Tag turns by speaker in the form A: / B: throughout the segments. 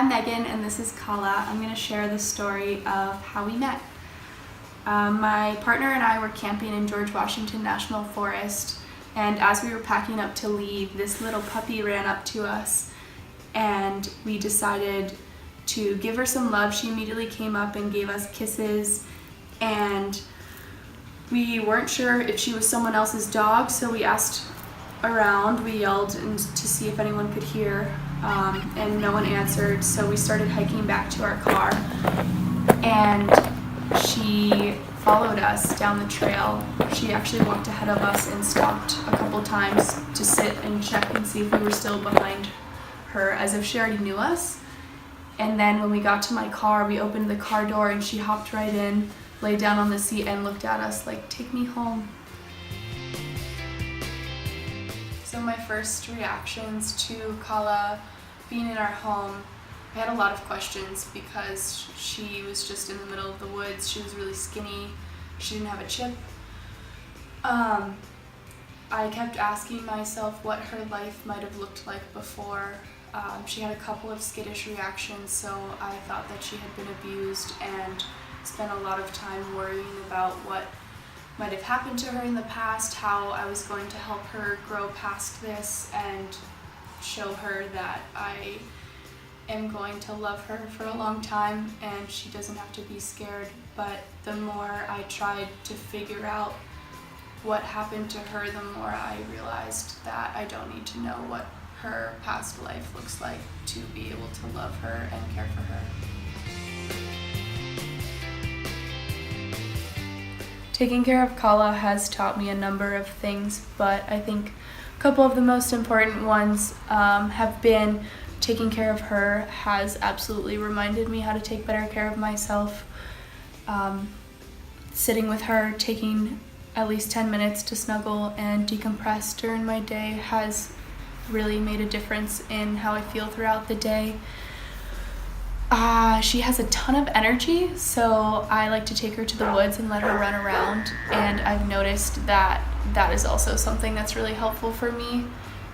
A: I'm Megan and this is Kala. I'm going to share the story of how we met. My partner and I were camping in George Washington National Forest, and as we were packing up to leave, this little puppy ran up to us and we decided to give her some love. She immediately came up and gave us kisses, and we weren't sure if she was someone else's dog, so we asked around. We yelled to see if anyone could hear, and no one answered, so we started hiking back to our car, and she followed us down the trail. She actually walked ahead of us and stopped a couple times to sit and check and see if we were still behind her, as if she already knew us. And then when we got to my car, we opened the car door and she hopped right in, laid down on the seat and looked at us like, "Take me home." So my first reactions to Kala being in our home, I had a lot of questions because she was just in the middle of the woods. She was really skinny. She didn't have a chip. I kept asking myself what her life might have looked like before. She had a couple of skittish reactions, so I thought that she had been abused and spent a lot of time worrying about what might have happened to her in the past, how I was going to help her grow past this and show her that I am going to love her for a long time and she doesn't have to be scared. But the more I tried to figure out what happened to her, the more I realized that I don't need to know what her past life looks like to be able to love her and care for her. Taking care of Kala has taught me a number of things, but I think a couple of the most important ones have been taking care of her has absolutely reminded me how to take better care of myself. Sitting with her, taking at least 10 minutes to snuggle and decompress during my day has really made a difference in how I feel throughout the day. She has a ton of energy, so I like to take her to the woods and let her run around, and I've noticed that that is also something that's really helpful for me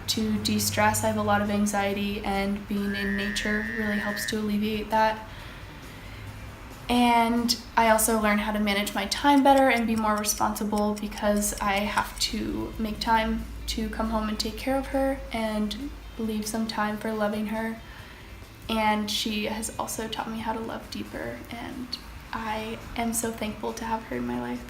A: to de-stress. I have a lot of anxiety, and being in nature really helps to alleviate that. And I also learn how to manage my time better and be more responsible because I have to make time to come home and take care of her and leave some time for loving her. And she has also taught me how to love deeper, and I am so thankful to have her in my life.